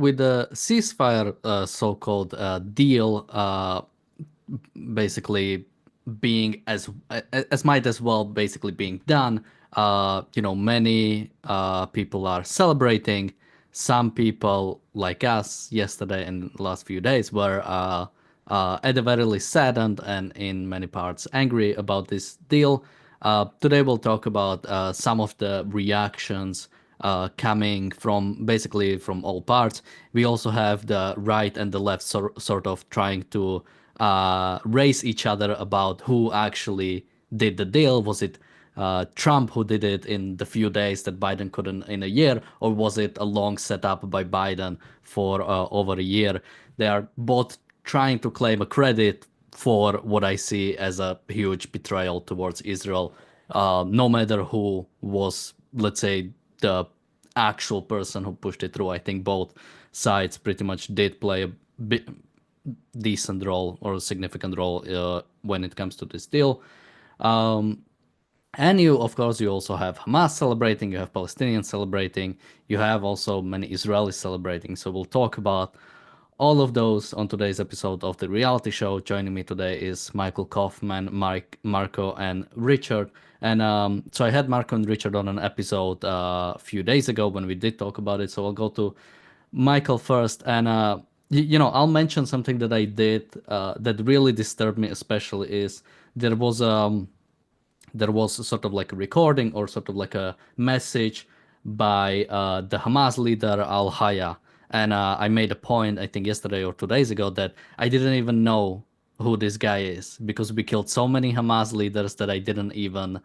with the ceasefire so-called deal basically being as might as well basically being done, many people are celebrating. Some people like us yesterday and the last few days were at the very least saddened and in many parts angry about this deal. Today we'll talk about some of the reactions coming from basically from all parts. We also have the right and the left sort of trying to race each other about who actually did the deal. Was it Trump who did it in the few days that Biden couldn't in a year, or was it a long setup by Biden for over a year? They are both trying to claim a credit for what I see as a huge betrayal towards Israel. No matter who was, let's say, the actual person who pushed it through, I think both sides pretty much did play a decent role or a significant role when it comes to this deal. And of course, you also have Hamas celebrating, you have Palestinians celebrating, you have also many Israelis celebrating. So we'll talk about all of those on today's episode of the reality show. Joining me today is Michael Kaufman, Marco, and Richard. And so I had Marco and Richard on an episode a few days ago when we did talk about it. So I'll go to Michael first. And, I'll mention something that I did that really disturbed me, especially is there was sort of like a recording or sort of like a message by the Hamas leader Al Haya. And I made a point, I think yesterday or 2 days ago, that I didn't even know who this guy is because we killed so many Hamas leaders that I didn't even,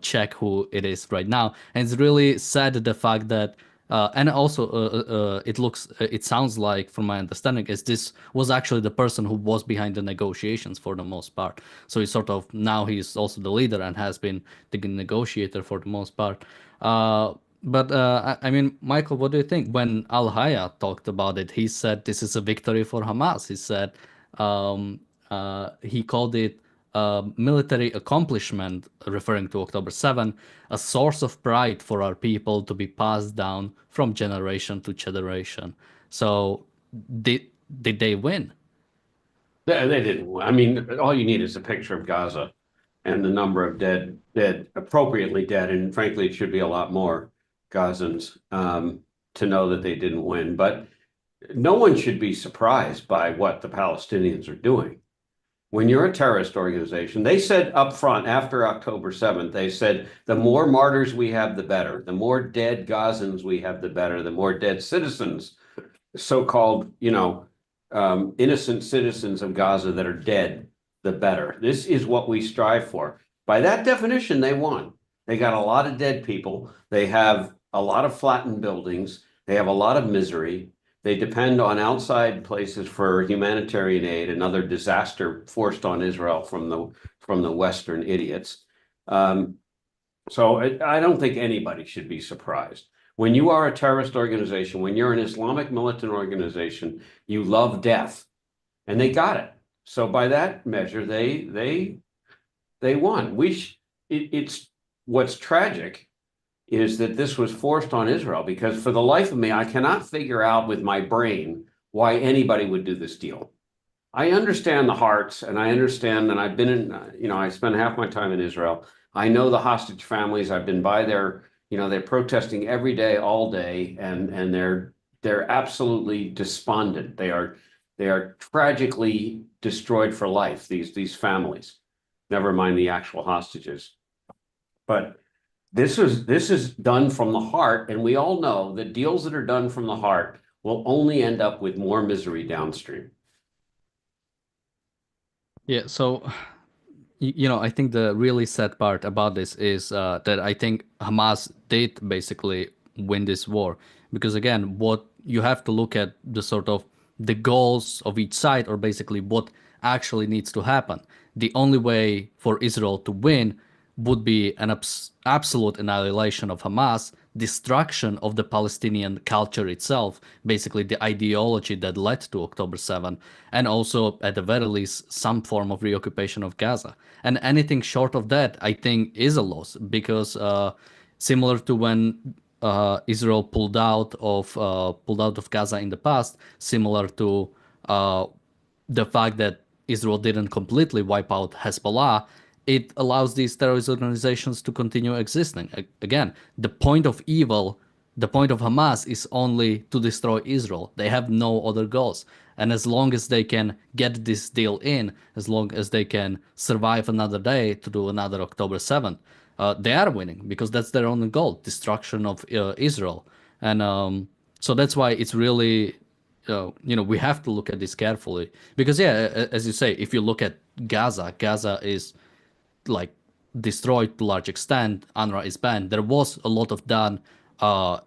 check who it is right now. And it's really sad the fact that and also, it sounds like, from my understanding, is this was actually the person who was behind the negotiations for the most part. So he's sort of now he's also the leader and has been the negotiator for the most part. But I mean, Michael, what do you think? When Al Haya talked about it, he said this is a victory for Hamas. He said he called it a military accomplishment, referring to October 7, a source of pride for our people to be passed down from generation to generation. So did they win? They didn't. I mean, all you need is a picture of Gaza and the number of dead, appropriately dead, and frankly, it should be a lot more Gazans to know that they didn't win. But no one should be surprised by what the Palestinians are doing. When you're a terrorist organization, they said up front after October 7th, they said the more martyrs we have, the better. The more dead Gazans we have, the better. The more dead citizens, so-called, innocent citizens of Gaza that are dead, the better. This is what we strive for. By that definition, they won. They got a lot of dead people. They have a lot of flattened buildings. They have a lot of misery. They depend on outside places for humanitarian aid, another disaster forced on Israel from the Western idiots. So I don't think anybody should be surprised. When you are a terrorist organization, when you're an Islamic militant organization, you love death, and they got it. So by that measure, they won. It's what's tragic is that this was forced on Israel, because for the life of me, I cannot figure out with my brain why anybody would do this deal. I understand the hearts, and I understand, and I've been in, I spent half my time in Israel. I know the hostage families. I've been by their, they're protesting every day, all day, and they're absolutely despondent. They are tragically destroyed for life, these families, never mind the actual hostages. But this is done from the heart, and we all know that deals that are done from the heart will only end up with more misery downstream. Yeah, so I think the really sad part about this is that I think Hamas did basically win this war, because again, what you have to look at the sort of the goals of each side, or basically what actually needs to happen. The only way for Israel to win would be an absolute annihilation of Hamas, destruction of the Palestinian culture itself, basically the ideology that led to October 7, and also, at the very least, some form of reoccupation of Gaza. And anything short of that, I think, is a loss, because similar to when Israel pulled out of Gaza in the past, similar to uh, the fact that Israel didn't completely wipe out Hezbollah, it allows these terrorist organizations to continue existing. Again, the point of evil, the point of Hamas is only to destroy Israel. They have no other goals. And as long as they can get this deal in, as long as they can survive another day to do another October 7th, they are winning because that's their only goal, destruction of Israel. And so that's why it's really we have to look at this carefully because, yeah, as you say, if you look at Gaza, Gaza is like destroyed to large extent. UNRWA is banned. There was a lot of done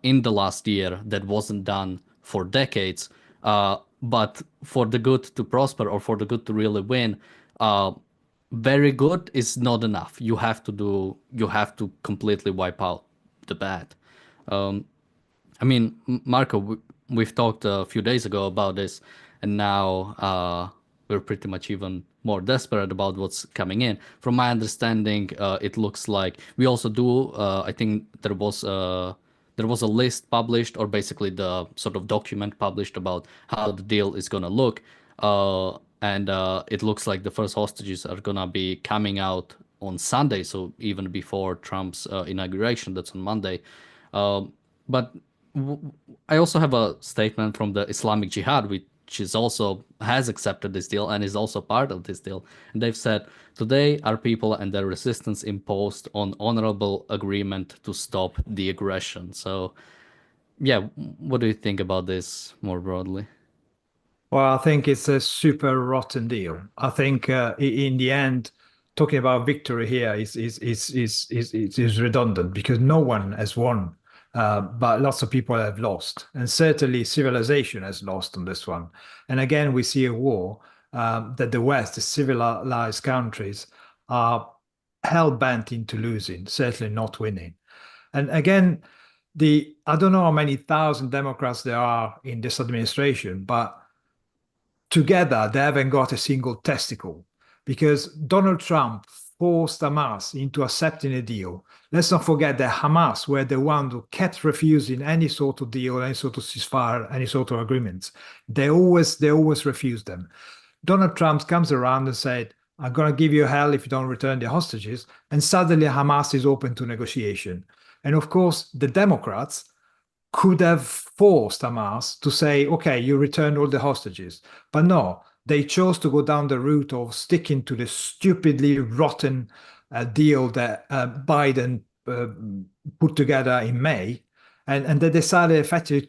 in the last year that wasn't done for decades. But for the good to prosper or for the good to really win, uh, very good is not enough. You have to completely wipe out the bad. I mean, Marco, we've talked a few days ago about this, and now we're pretty much even more desperate about what's coming in. From my understanding, it looks like we also do. I think there was a list published, or basically the sort of document published about how the deal is gonna look, and it looks like the first hostages are gonna be coming out on Sunday, so even before Trump's inauguration, that's on Monday. But I also have a statement from the Islamic Jihad, which is also has accepted this deal and is also part of this deal. And they've said, today our people and their resistance imposed on honorable agreement to stop the aggression. So, yeah, what do you think about this more broadly? Well, I think it's a super rotten deal. I think in the end, talking about victory here is redundant because no one has won, but lots of people have lost, and certainly civilization has lost on this one. And again, we see a war that the West, the civilized countries, are hell bent into losing, certainly not winning. And again, the I don't know how many thousand Democrats there are in this administration, but together they haven't got a single testicle because Donald Trump forced Hamas into accepting a deal. Let's not forget that Hamas were the one who kept refusing any sort of deal, any sort of ceasefire, any sort of agreements. They always refused them. Donald Trump comes around and said, I'm going to give you hell if you don't return the hostages. And suddenly Hamas is open to negotiation. And of course, the Democrats could have forced Hamas to say, okay, you return all the hostages. But no, they chose to go down the route of sticking to the stupidly rotten deal that Biden put together in May. And they decided effectively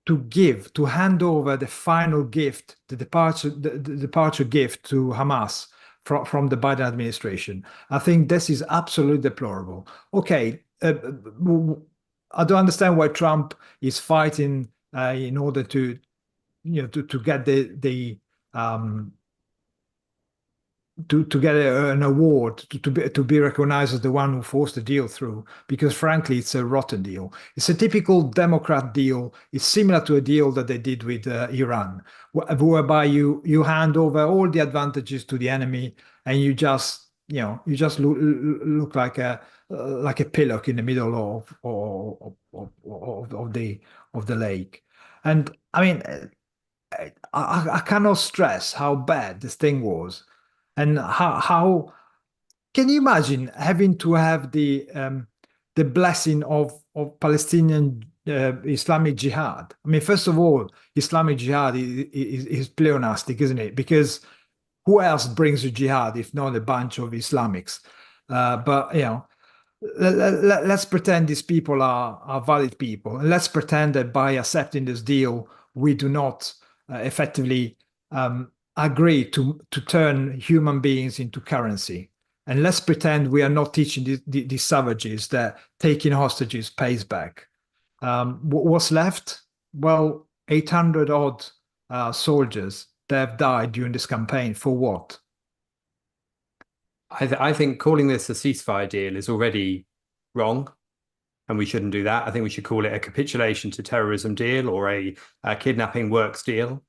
to hand over the final gift, the departure gift to Hamas from the Biden administration. I think this is absolutely deplorable. Okay, I don't understand why Trump is fighting in order to, to get to get an award to be recognized as the one who forced the deal through, because frankly it's a rotten deal. It's a typical Democrat deal. It's similar to a deal that they did with Iran, whereby you hand over all the advantages to the enemy and you just look like a pillock in the middle of the lake. And I mean, I cannot stress how bad this thing was. And how can you imagine having to have the blessing of Palestinian Islamic Jihad? I mean, first of all, Islamic Jihad is pleonastic, isn't it? Because who else brings you jihad if not a bunch of Islamics? But let's pretend these people are valid people, and let's pretend that by accepting this deal, we do not effectively agree to turn human beings into currency. And let's pretend we are not teaching these savages that taking hostages pays back. What's left? Well, 800 odd soldiers that have died during this campaign. For what? I think calling this a ceasefire deal is already wrong, and we shouldn't do that. I think we should call it a capitulation to terrorism deal or a kidnapping works deal,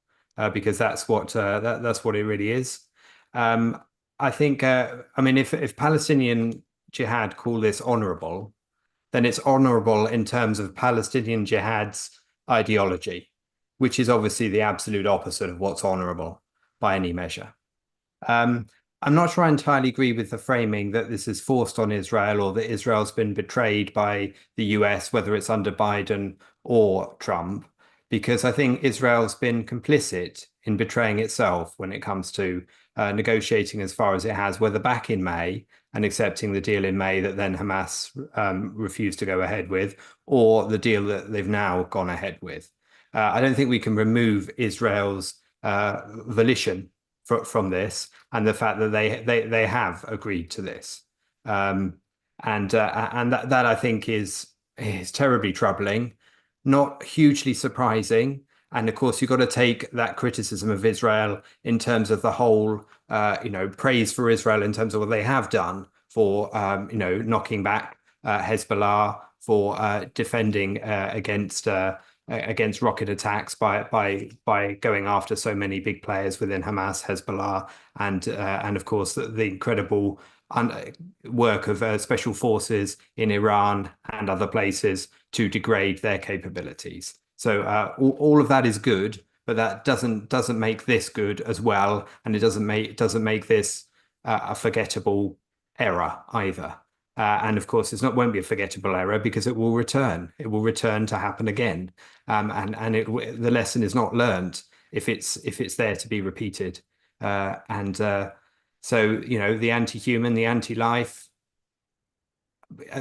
because that's what it really is. I think, I mean, if Palestinian Jihad call this honorable, then it's honorable in terms of Palestinian jihad's ideology, which is obviously the absolute opposite of what's honorable by any measure. I'm not sure I entirely agree with the framing that this is forced on Israel or that Israel's been betrayed by the US, whether it's under Biden or Trump, because I think Israel's been complicit in betraying itself when it comes to negotiating as far as it has, whether back in May and accepting the deal in May that then Hamas refused to go ahead with, or the deal that they've now gone ahead with. I don't think we can remove Israel's volition from this and the fact that they have agreed to this, and that I think is terribly troubling, not hugely surprising. And of course, you've got to take that criticism of Israel in terms of the whole, praise for Israel in terms of what they have done for, knocking back Hezbollah, for defending against rocket attacks by going after so many big players within Hamas, Hezbollah, and of course the incredible work of special forces in Iran and other places to degrade their capabilities. So all of that is good, but that doesn't make this good as well, and it doesn't make this a forgettable error either. And of course, won't be a forgettable error because it will return. It will return to happen again, and the lesson is not learned if it's there to be repeated. So the anti-human, the anti-life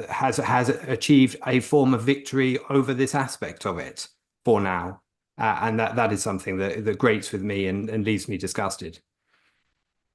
has achieved a form of victory over this aspect of it for now, and that is something that grates with me and leaves me disgusted.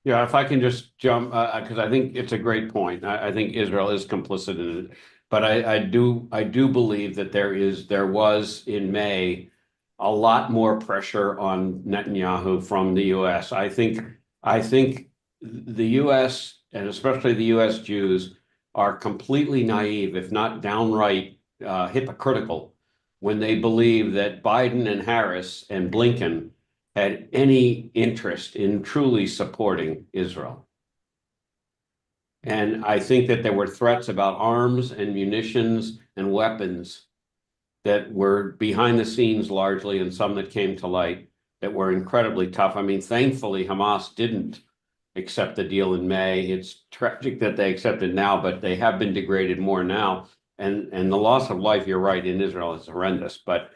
Yeah, if I can just jump, because I think it's a great point. I think Israel is complicit in it, but I do believe that there was in May a lot more pressure on Netanyahu from the U.S. I think the U.S. and especially the U.S. Jews are completely naive, if not downright hypocritical, when they believe that Biden and Harris and Blinken had any interest in truly supporting Israel. And I think that there were threats about arms and munitions and weapons that were behind the scenes largely, and some that came to light that were incredibly tough. I mean, thankfully, Hamas didn't accept the deal in May. It's tragic that they accepted now, but they have been degraded more now. And the loss of life, you're right, in Israel is horrendous. But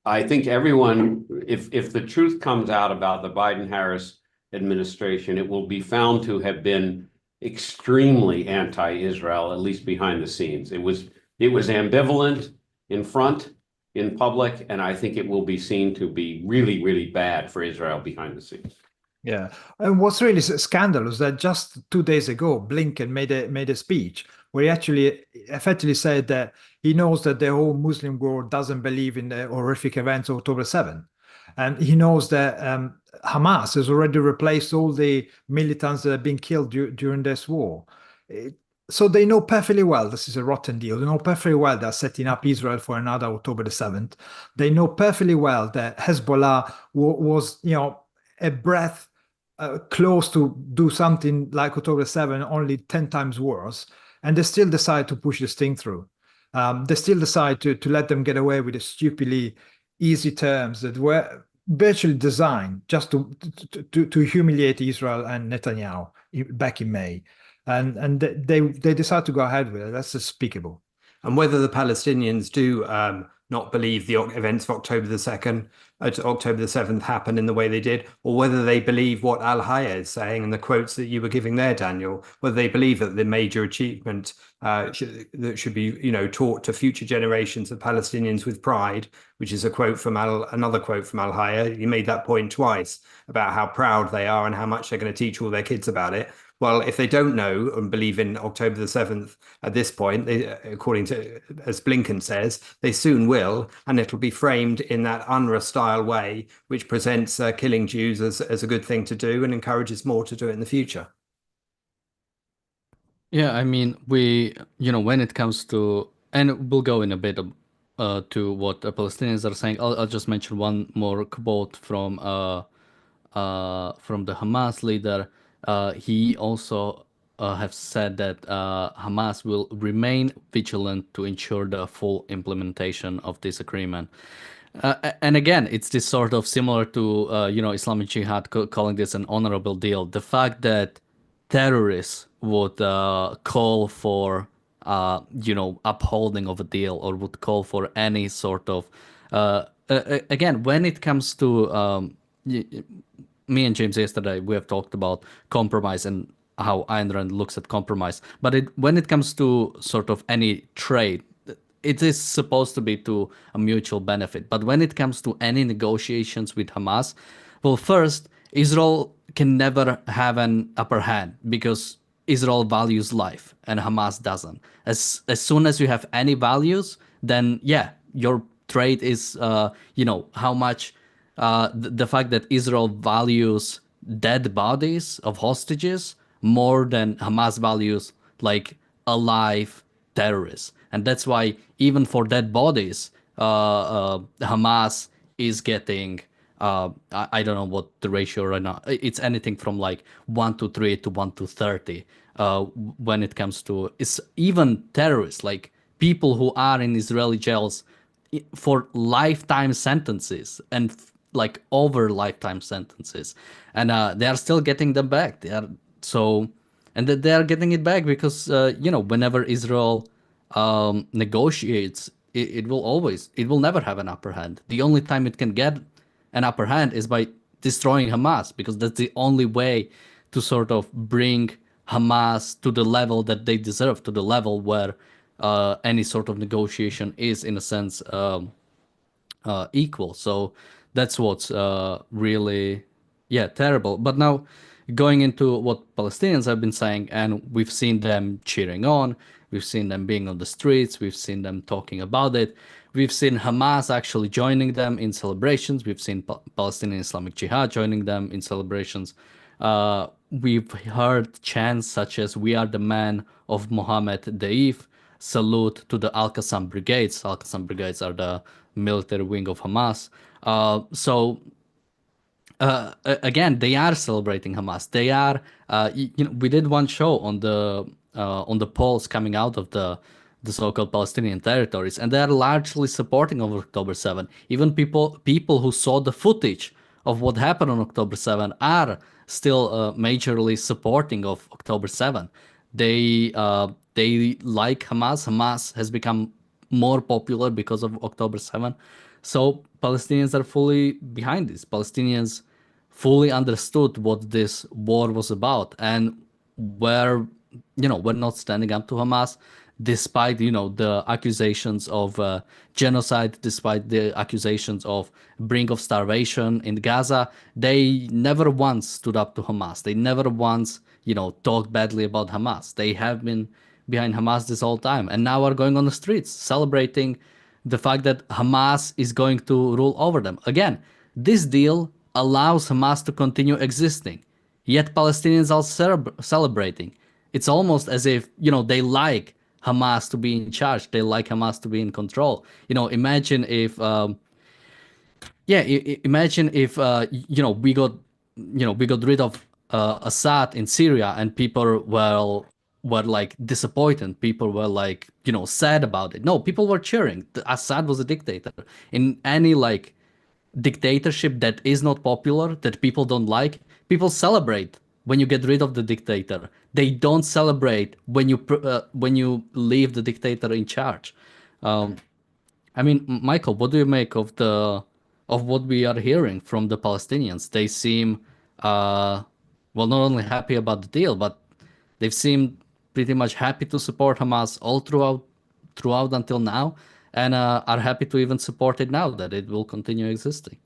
I think everyone, if the truth comes out about the Biden-Harris administration, it will be found to have been extremely anti-Israel, at least behind the scenes. It was ambivalent in front, in public, and I think it will be seen to be really, really bad for Israel behind the scenes. Yeah, and what's really scandalous that just 2 days ago, Blinken made a speech where he actually effectively said that he knows that the whole Muslim world doesn't believe in the horrific events of October 7th. And he knows that Hamas has already replaced all the militants that have been killed during this war. So they know perfectly well this is a rotten deal. They know perfectly well they're setting up Israel for another October the 7th. They know perfectly well that Hezbollah was, a breath close to do something like October 7, only 10 times worse. And they still decide to push this thing through. They still decide to let them get away with the stupidly easy terms that were virtually designed just to humiliate Israel and Netanyahu back in May. And they decide to go ahead with it. That's despicable. And whether the Palestinians do not believe the events of October the 2nd, October the 7th happened in the way they did, or whether they believe what Al-Haya is saying and the quotes that you were giving there, Daniel, whether they believe that the major achievement that should be, taught to future generations of Palestinians with pride, which is another quote from Al-Haya. You made that point twice about how proud they are and how much they're going to teach all their kids about it. Well, if they don't know and believe in October the 7th at this point, according to, as Blinken says, they soon will, and it'll be framed in that UNRWA-style way, which presents killing Jews as a good thing to do and encourages more to do it in the future. Yeah, I mean, when it comes to, and we'll go in a bit to what the Palestinians are saying. I'll just mention one more quote from the Hamas leader. He also have said that Hamas will remain vigilant to ensure the full implementation of this agreement. And again, it's this sort of similar to Islamic Jihad calling this an honorable deal. The fact that terrorists would call for upholding of a deal, or would call for any sort of again, when it comes to me and James yesterday, we have talked about compromise and how Ayn Rand looks at compromise. But when it comes to sort of any trade, it is supposed to be to a mutual benefit. But when it comes to any negotiations with Hamas, well, first, Israel can never have an upper hand because Israel values life and Hamas doesn't. As soon as you have any values, then yeah, your trade is how much the fact that Israel values dead bodies of hostages more than Hamas values like alive terrorists. And that's why even for dead bodies, Hamas is getting, I don't know what the ratio right now, it's anything from like 1-3 to 1-30 when it comes to, it's even terrorists, like people who are in Israeli jails for lifetime sentences and like over lifetime sentences, and they are still getting them back. They are so, and that they are getting it back because whenever Israel negotiates, it will never have an upper hand. The only time it can get an upper hand is by destroying Hamas, because that's the only way to sort of bring Hamas to the level that they deserve, to the level where any sort of negotiation is, in a sense, equal. So that's what's really, terrible. But now going into what Palestinians have been saying, and we've seen them cheering on, we've seen them being on the streets, we've seen them talking about it, we've seen Hamas actually joining them in celebrations, we've seen Palestinian Islamic Jihad joining them in celebrations. We've heard chants such as "We are the men of Mohammed Daif," salute to the Al-Qassam brigades. Al-Qassam brigades are the military wing of Hamas. Again, they are celebrating Hamas. They are, we did one show on the polls coming out of the so-called Palestinian territories, and they are largely supporting of October 7. Even people who saw the footage of what happened on October 7 are still majorly supporting of October 7. They like Hamas. Hamas has become more popular because of October 7. So Palestinians are fully behind this. Palestinians fully understood what this war was about, and we're not standing up to Hamas, despite the accusations of genocide, despite the accusations of brink of starvation in Gaza. They never once stood up to Hamas. They never once talked badly about Hamas. They have been behind Hamas this whole time, and now are going on the streets celebrating the fact that Hamas is going to rule over them. Again, this deal allows Hamas to continue existing, yet Palestinians are celebrating. It's almost as if they like Hamas to be in charge. They like Hamas to be in control. Imagine if imagine if we got rid of Assad in Syria, and people were like disappointed. People were like sad about it. No, people were cheering. Assad was a dictator. In any like dictatorship that is not popular, that people don't like, people celebrate when you get rid of the dictator. They don't celebrate when you leave the dictator in charge. I mean, Michael, what do you make of what we are hearing from the Palestinians? They seem not only happy about the deal, but they've seemed pretty much happy to support Hamas all throughout until now, and are happy to even support it now that it will continue existing.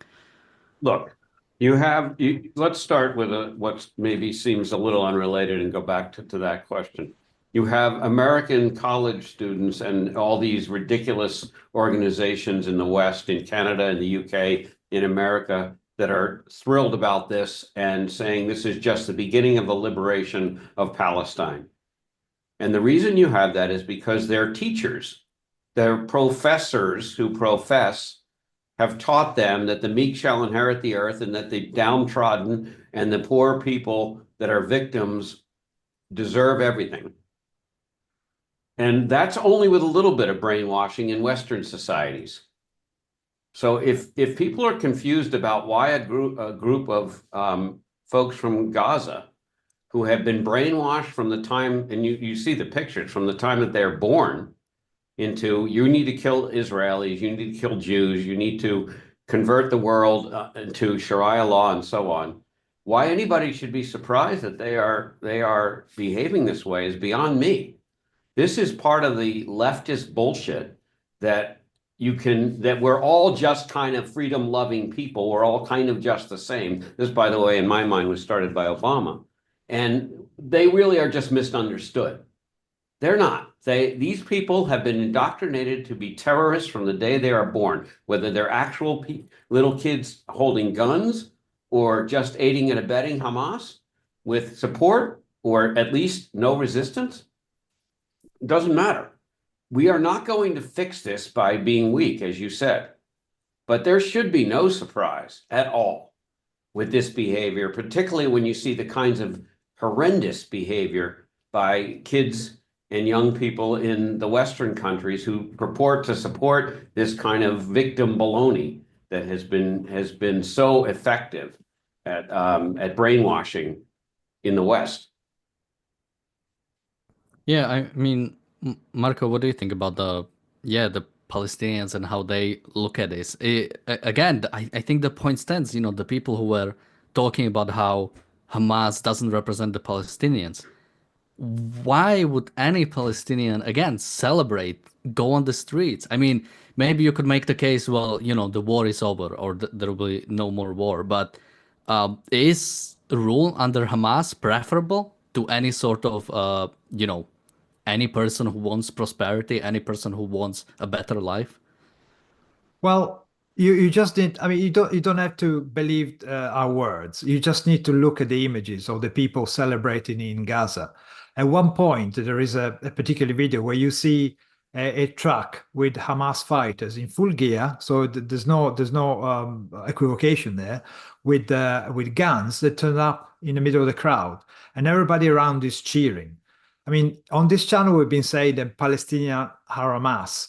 Look, let's start with what maybe seems a little unrelated and go back to that question. You have American college students and all these ridiculous organizations in the West, in Canada, in the UK, in America, that are thrilled about this and saying this is just the beginning of the liberation of Palestine. And the reason you have that is because their teachers, their professors who profess, have taught them that the meek shall inherit the earth, and that the downtrodden and the poor people that are victims deserve everything. And that's only with a little bit of brainwashing in Western societies. So if people are confused about why a group of folks from Gaza who have been brainwashed from the time, and you see the pictures, from the time that they're born, into you need to kill Israelis, you need to kill Jews, you need to convert the world into Sharia law and so on. Why anybody should be surprised that they are behaving this way is beyond me. This is part of the leftist bullshit that that we're all just kind of freedom-loving people. We're all kind of just the same. This, by the way, in my mind, was started by Obama. And they really are just misunderstood. They're not. These people have been indoctrinated to be terrorists from the day they are born, whether they're actual little kids holding guns or just aiding and abetting Hamas with support or at least no resistance. It doesn't matter. We are not going to fix this by being weak, as you said, but there should be no surprise at all with this behavior, particularly when you see the kinds of horrendous behavior by kids and young people in the Western countries who purport to support this kind of victim baloney that has been so effective at brainwashing in the West. Yeah, I mean, Marco, what do you think about the Palestinians and how they look at this? Again, I think the point stands. The people who were talking about how Hamas doesn't represent the Palestinians. Why would any Palestinian again celebrate, go on the streets? I mean, maybe you could make the case, well, the war is over or there will be no more war. But is rule under Hamas preferable to any sort of any person who wants prosperity, any person who wants a better life? Well, you just need. I mean, you don't have to believe our words. You just need to look at the images of the people celebrating in Gaza. At one point, there is a particular video where you see a truck with Hamas fighters in full gear. So there's no equivocation there with guns that turn up in the middle of the crowd, and everybody around is cheering. I mean, on this channel, we've been saying that Palestinians are Hamas.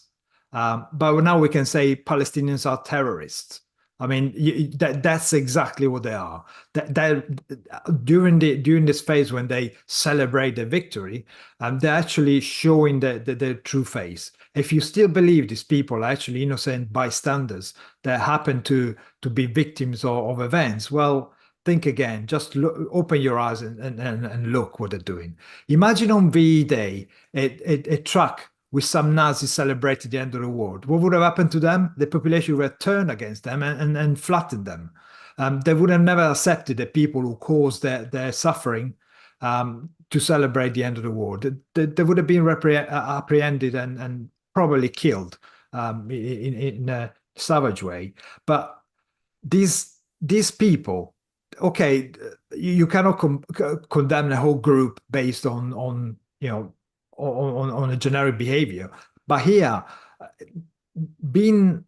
But now we can say Palestinians are terrorists. I mean, that's exactly what they are. During this phase when they celebrate the victory, they're actually showing the true face. If you still believe these people are actually innocent bystanders that happen to be victims of events, well, think again. Just open your eyes and look what they're doing. Imagine on VE Day a truck with some Nazis celebrating the end of the world. What would have happened to them? The population would have turned against them and flattened them. They would have never accepted the people who caused their suffering to celebrate the end of the world. They would have been apprehended and probably killed in a savage way. But these people, okay, you cannot condemn the whole group based on a generic behavior. But here, being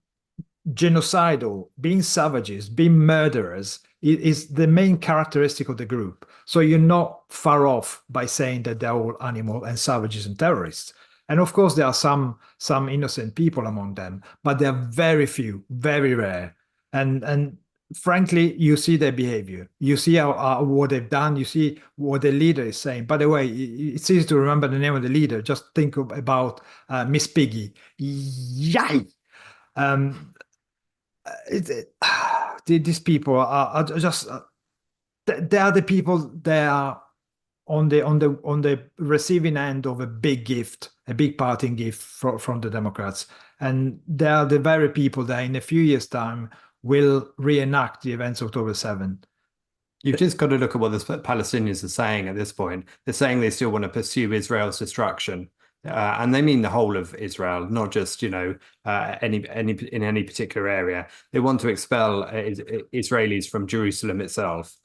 genocidal, being savages, being murderers is the main characteristic of the group. So you're not far off by saying that they're all animal and savages and terrorists. And of course, there are some innocent people among them, but they're very few, very rare. And frankly, you see their behavior. You see what they've done. You see what the leader is saying. By the way, it's easy to remember the name of the leader. Just think about Miss Piggy. Yay! These people are just they are the people that are on the receiving end of a big gift, a big parting gift from the Democrats, and they are the very people that in a few years' time will reenact the events of October 7th. You've just got to look at what the Palestinians are saying at this point. They're saying they still want to pursue Israel's destruction. And they mean the whole of Israel, not just, any in any particular area. They want to expel Israelis from Jerusalem itself.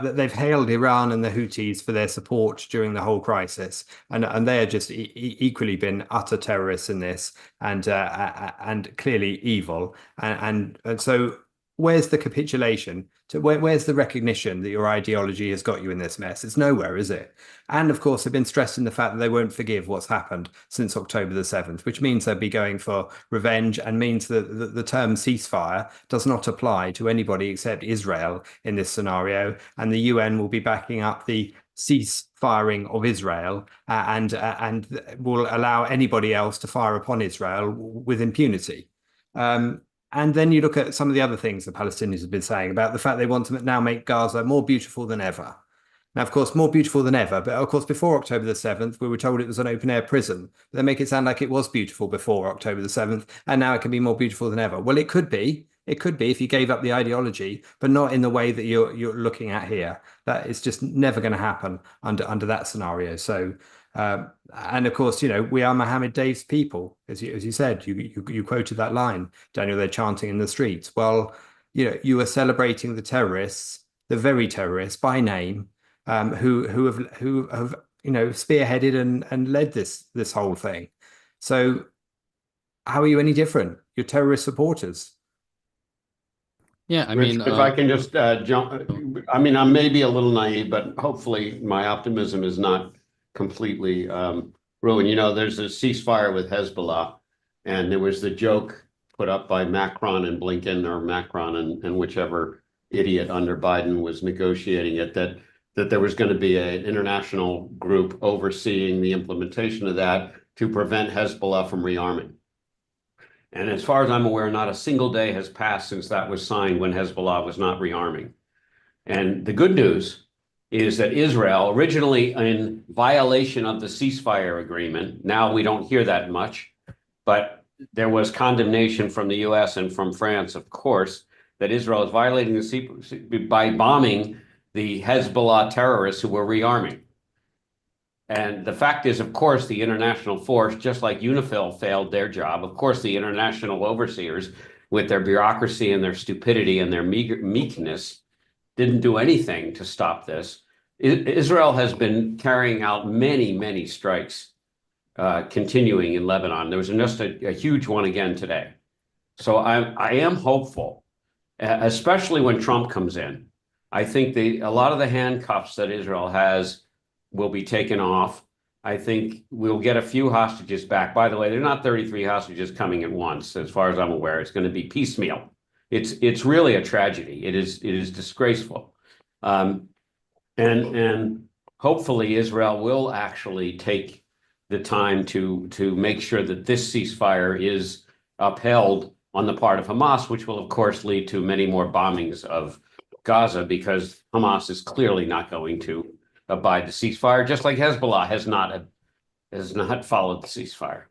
They've hailed Iran and the Houthis for their support during the whole crisis, and they have just equally been utter terrorists in this, and clearly evil. And so where's the capitulation? Where's the recognition that your ideology has got you in this mess? It's nowhere, is it? And of course, they've been stressing the fact that they won't forgive what's happened since October the 7th, which means they'll be going for revenge and means that the term ceasefire does not apply to anybody except Israel in this scenario. And the UN will be backing up the cease firing of Israel and will allow anybody else to fire upon Israel with impunity. And then you look at some of the other things the Palestinians have been saying about the fact they want to now make Gaza more beautiful than ever. Now, of course, more beautiful than ever. But of course, before October the 7th, we were told it was an open air prison. They make it sound like it was beautiful before October the 7th, and now it can be more beautiful than ever. Well, it could be. It could be if you gave up the ideology, but not in the way that you're looking at here. That is just never going to happen under that scenario. So, and of course, we are Mohammed Dave's people, as you said. You quoted that line, Daniel. They're chanting in the streets. Well, you are celebrating the terrorists, the very terrorists by name, who have spearheaded and led this whole thing. So, how are you any different? You're terrorist supporters. Yeah, I Rich, mean, if I can just jump, I mean, I may be a little naive, but hopefully my optimism is not completely ruined. There's a ceasefire with Hezbollah, and there was the joke put up by Macron and Blinken, or Macron and whichever idiot under Biden was negotiating it, that there was going to be an international group overseeing the implementation of that to prevent Hezbollah from rearming. And as far as I'm aware, not a single day has passed since that was signed when Hezbollah was not rearming. And the good news is that Israel, originally in violation of the ceasefire agreement, now we don't hear that much, but there was condemnation from the US and from France, of course, that Israel is violating the ceasefire by bombing the Hezbollah terrorists who were rearming. And the fact is, of course, the international force, just like UNIFIL failed their job, of course, the international overseers, with their bureaucracy and their stupidity and their meekness, didn't do anything to stop this. Israel has been carrying out many, many strikes, continuing in Lebanon. There was just a huge one again today. So I am hopeful, especially when Trump comes in. I think a lot of the handcuffs that Israel has will be taken off. I think we'll get a few hostages back. By the way, there are not 33 hostages coming at once, as far as I'm aware. It's going to be piecemeal. It's really a tragedy. It is disgraceful. And hopefully Israel will actually take the time to make sure that this ceasefire is upheld on the part of Hamas, which will, of course, lead to many more bombings of Gaza, because Hamas is clearly not going to abide the ceasefire, just like Hezbollah has not followed the ceasefire.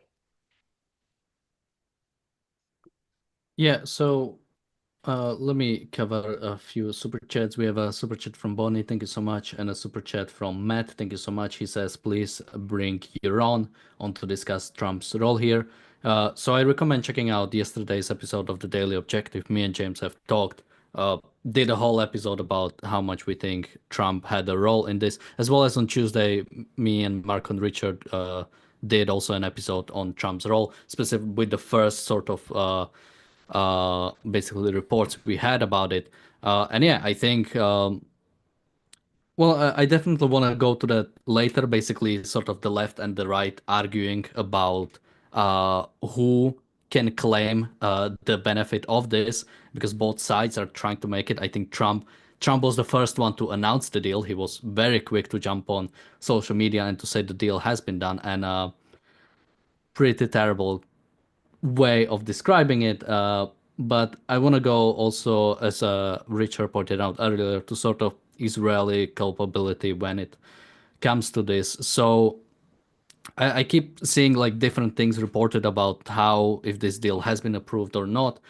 yeah, so let me cover a few super chats. We have a super chat from Bonnie, thank you so much, and a super chat from Matt, thank you so much. He says, please bring Yaron on to discuss Trump's role here. So I recommend checking out yesterday's episode of the Daily Objective. Me and James have talked, did a whole episode about how much we think Trump had a role in this, as well as on Tuesday, me and Mark and Richard did also an episode on Trump's role, specific with the first sort of basically reports we had about it. And yeah, I think, I definitely want to go to that later, basically sort of the left and the right arguing about who can claim the benefit of this, because both sides are trying to make it. I think Trump was the first one to announce the deal. He was very quick to jump on social media and to say the deal has been done, and pretty terrible way of describing it. But I want to go also, as Richard pointed out earlier, to sort of Israeli culpability when it comes to this. So I keep seeing like different things reported about how, if this deal has been approved or not,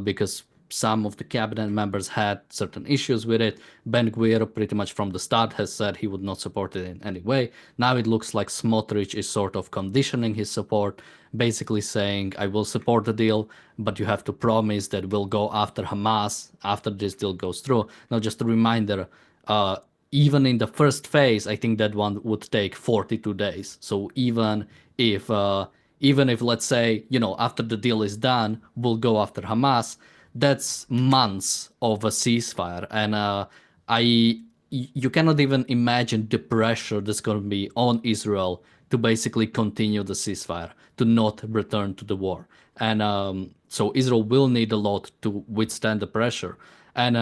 because some of the cabinet members had certain issues with it. Ben Gvir, pretty much from the start, has said he would not support it in any way. Now it looks like Smotrich is sort of conditioning his support, basically saying, I will support the deal, but you have to promise that we'll go after Hamas after this deal goes through. Now, just a reminder, even in the first phase, I think that one would take 42 days. So even if let's say, after the deal is done, we'll go after Hamas, that's months of a ceasefire, and you cannot even imagine the pressure that's going to be on Israel to basically continue the ceasefire, to not return to the war. And so Israel will need a lot to withstand the pressure. And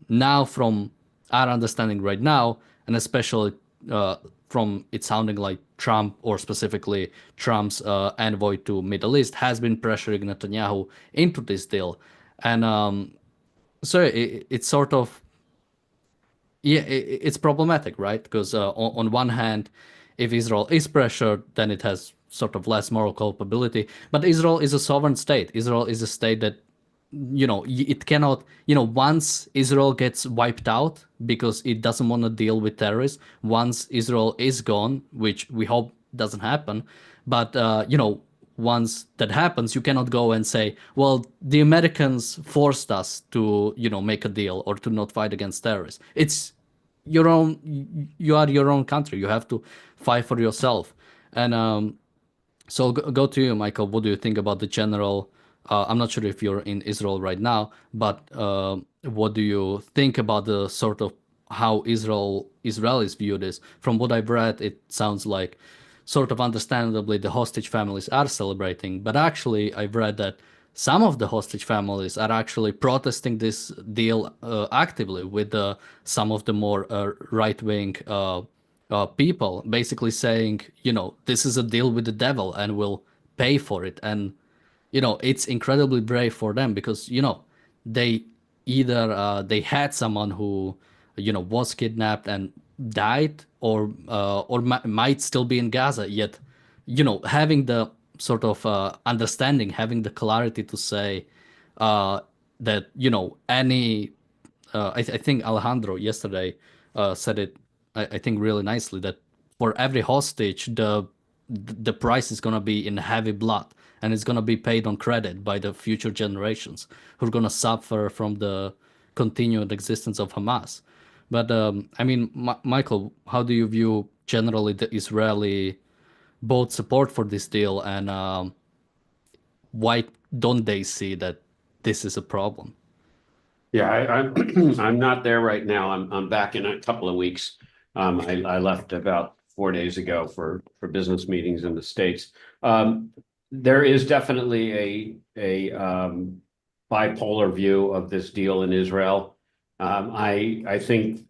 now, from our understanding right now, and especially from it sounding like Trump, or specifically Trump's envoy to Middle East, has been pressuring Netanyahu into this deal. And so it's sort of, yeah, it's problematic, right? Because on one hand, if Israel is pressured, then it has sort of less moral culpability. But Israel is a sovereign state. Israel is a state that, it cannot, once Israel gets wiped out because it doesn't want to deal with terrorists, once Israel is gone, which we hope doesn't happen, but, once that happens, you cannot go and say, well, the Americans forced us to, make a deal or to not fight against terrorists. It's your own, you are your own country. You have to fight for yourself. And so go to you, Michael. What do you think about the general? I'm not sure if you're in Israel right now, but what do you think about the sort of how Israelis view this? From what I've read, it sounds like sort of understandably the hostage families are celebrating, but actually I've read that some of the hostage families are actually protesting this deal actively with some of the more right-wing people, basically saying, this is a deal with the devil and we'll pay for it. And, it's incredibly brave for them because, they either they had someone who, was kidnapped and died, or might still be in Gaza, yet, having the sort of understanding, having the clarity to say that, any I think Alejandro yesterday said it, I think really nicely, that for every hostage, the price is gonna be in heavy blood, and it's gonna be paid on credit by the future generations who are gonna suffer from the continued existence of Hamas. But I mean, Michael, how do you view generally the Israeli both support for this deal, and why don't they see that this is a problem? Yeah, I'm I'm not there right now. I'm back in a couple of weeks. I left about 4 days ago for business meetings in the States. There is definitely a bipolar view of this deal in Israel. I think,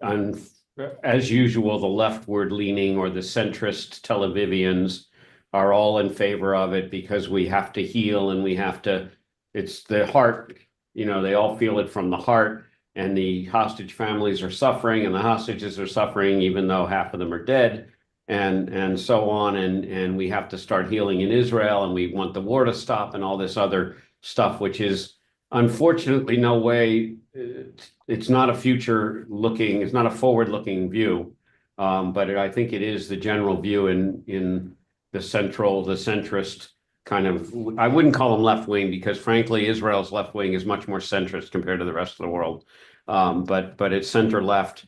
as usual, the leftward leaning or the centrist Tel Avivians are all in favor of it because we have to heal and we have to. It's the heart. They all feel it from the heart, and the hostage families are suffering, and the hostages are suffering, even though half of them are dead, and so on. And we have to start healing in Israel, and we want the war to stop, and all this other stuff, which is unfortunately no way. It's not a future-looking, it's not a forward-looking view, but I think it is the general view in the centrist. Kind of, I wouldn't call them left wing because, frankly, Israel's left wing is much more centrist compared to the rest of the world. But it's center left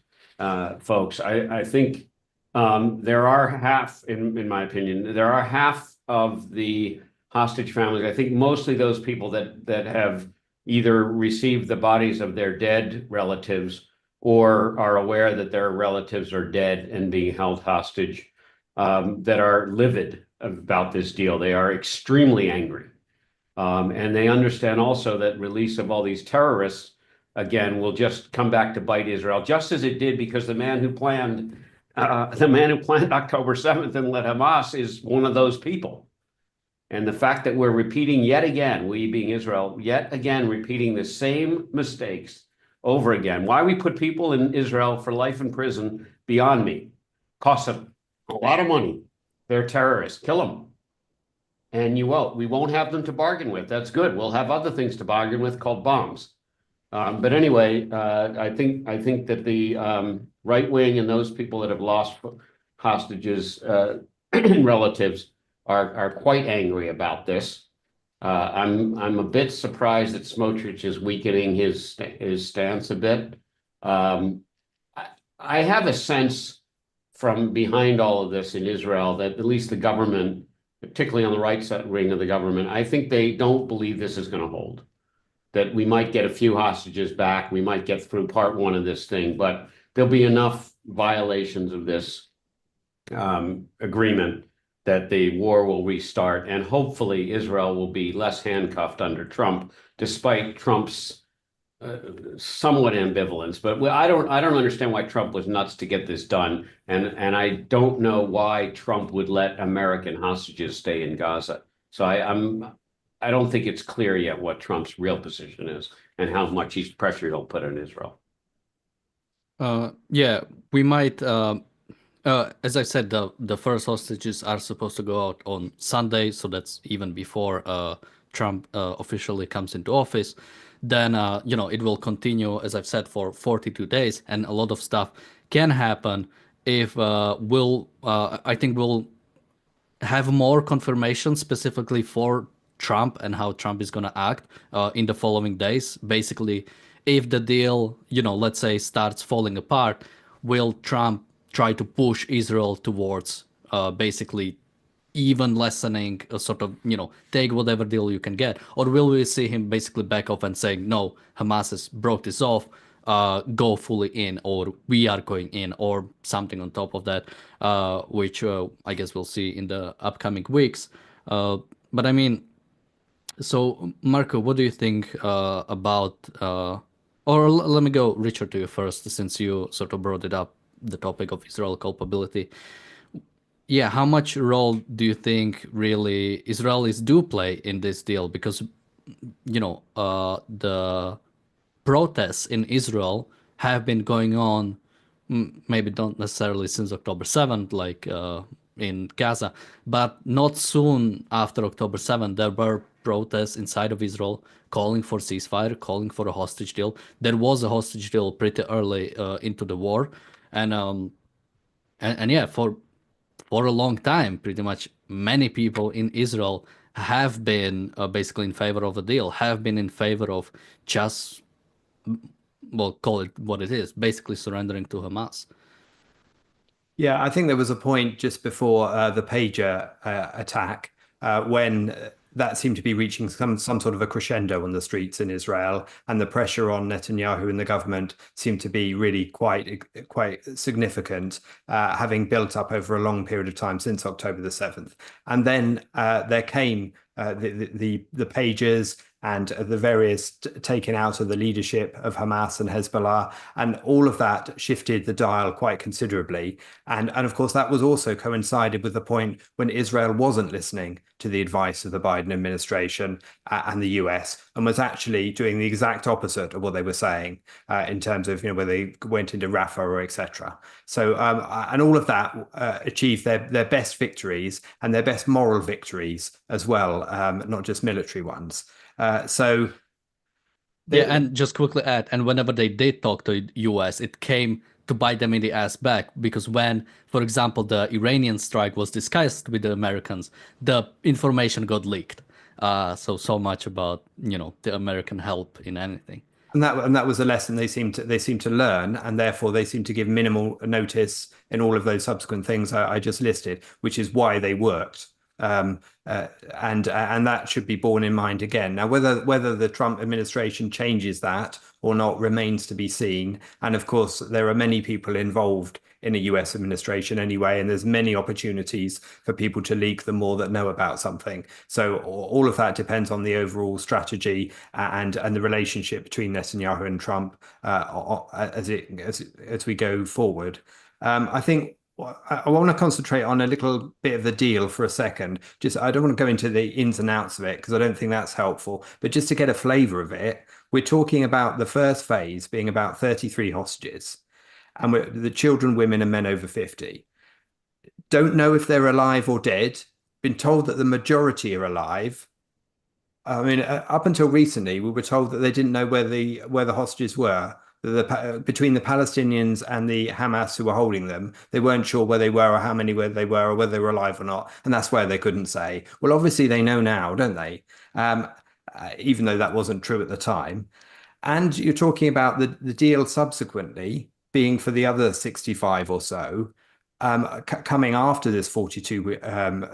folks. I think there are half, in my opinion, there are half of the hostage families. I think mostly those people that have either received the bodies of their dead relatives or are aware that their relatives are dead and being held hostage, that are livid about this deal. They are extremely angry. And they understand also that release of all these terrorists, again, will just come back to bite Israel, just as it did, because the man who planned October 7th and led Hamas is one of those people. And the fact that we're repeating yet again, we being Israel, yet again repeating the same mistakes over again. Why we put people in Israel for life in prison, beyond me. Costs them a lot of money. They're terrorists. Kill them. And we won't have them to bargain with. That's good. We'll have other things to bargain with called bombs. But anyway, I think that the right wing and those people that have lost hostages and relatives are quite angry about this. I'm a bit surprised that Smotrich is weakening his stance a bit. I have a sense from behind all of this in Israel that at least the government, particularly on the right wing of the government, I think they don't believe this is going to hold. that we might get a few hostages back. We might get through part one of this thing, but there'll be enough violations of this agreement that the war will restart, and hopefully Israel will be less handcuffed under Trump, despite Trump's somewhat ambivalence. But I don't understand why Trump was nuts to get this done, and I don't know why Trump would let American hostages stay in Gaza. So I don't think it's clear yet what Trump's real position is and how much pressure he'll put on Israel. Yeah, we might. As I said, the first hostages are supposed to go out on Sunday, so that's even before Trump officially comes into office. Then it will continue, as I've said, for 42 days, and a lot of stuff can happen if I think we'll have more confirmation specifically for Trump and how Trump is going to act in the following days. Basically, if the deal, let's say starts falling apart, will Trump try to push Israel towards basically even lessening a sort of, take whatever deal you can get? Or will we see him basically back off and saying, no, Hamas has broke this off, go fully in, or we are going in, or something on top of that, which I guess we'll see in the upcoming weeks. But I mean, so Marco, what do you think about, or let me go, Richard, to you first, since you sort of brought it up, the topic of Israel culpability. Yeah, how much role do you think really Israelis do play in this deal? Because, the protests in Israel have been going on, maybe not necessarily since October 7th, like in Gaza, but not soon after October 7th, there were protests inside of Israel calling for ceasefire, calling for a hostage deal. There was a hostage deal pretty early into the war. And yeah, for a long time, pretty much many people in Israel have been basically in favor of a deal, have been in favor of just, well, call it what it is, basically surrendering to Hamas. Yeah, I think there was a point just before the pager attack when that seemed to be reaching some sort of a crescendo on the streets in Israel, and the pressure on Netanyahu and the government seemed to be really quite significant, having built up over a long period of time since October the 7th. And then there came the pagers and the various taken out of the leadership of Hamas and Hezbollah, and all of that shifted the dial quite considerably. And of course, that was also coincided with the point when Israel wasn't listening to the advice of the Biden administration and the US, and was actually doing the exact opposite of what they were saying in terms of, where they went into Rafah or etc. So, and all of that achieved their best victories and their best moral victories as well, not just military ones. So yeah, and just quickly add, and whenever they did talk to US, it came to bite them in the ass back, because when, for example, the Iranian strike was discussed with the Americans, the information got leaked. So much about, the American help in anything. And that was a lesson they seem to learn, and therefore they seem to give minimal notice in all of those subsequent things I just listed, which is why they worked. And that should be borne in mind again. Now, whether the Trump administration changes that or not remains to be seen. And of course, there are many people involved in a US administration anyway, and there's many opportunities for people to leak the more that know about something. So all of that depends on the overall strategy and the relationship between Netanyahu and Trump as we go forward. I think I want to concentrate on a little bit of the deal for a second. I don't want to go into the ins and outs of it because I don't think that's helpful, but just to get a flavor of it, we're talking about the first phase being about 33 hostages, and the children, women, and men over 50. Don't know if they're alive or dead. Been told that the majority are alive. I mean, up until recently, we were told that they didn't know where the hostages were. Between the Palestinians and the Hamas who were holding them, they weren't sure where they were or how many where they were or whether they were alive or not. And that's where they couldn't say. Well, obviously they know now, don't they? Even though that wasn't true at the time. And you're talking about the deal subsequently being for the other 65 or so. coming after this 42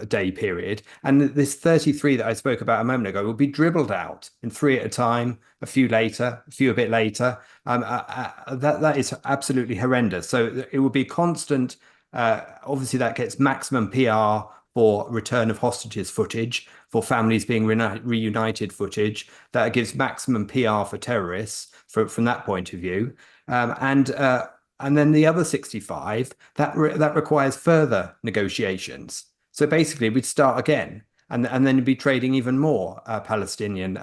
day period. And this 33 that I spoke about a moment ago will be dribbled out in 3 at a time, a few later, a few a bit later. That is absolutely horrendous. So it will be constant. Obviously, that gets maximum PR for return of hostages footage, for families being reunited footage. That gives maximum PR for terrorists from that point of view. And then the other 65, that requires further negotiations. So basically, we'd start again, and then you'd be trading even more Palestinian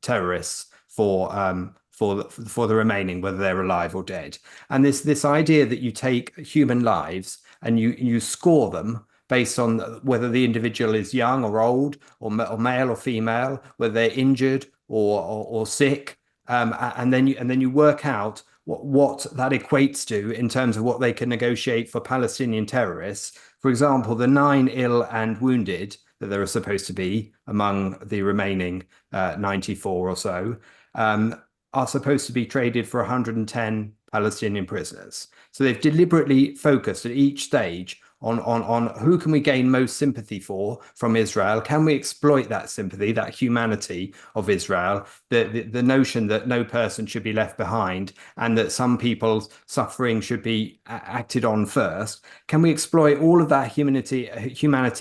terrorists for the remaining, whether they're alive or dead. And this idea that you take human lives and you score them based on whether the individual is young or old, or male or female, whether they're injured or sick, and then you work out what that equates to in terms of what they can negotiate for Palestinian terrorists. For example, the 9 ill and wounded that there are supposed to be among the remaining 94 or so are supposed to be traded for 110 Palestinian prisoners. So they've deliberately focused at each stage on who can we gain most sympathy for from Israel? Can we exploit that sympathy, that humanity of Israel, the notion that no person should be left behind and that some people's suffering should be acted on first? Can we exploit all of that humanity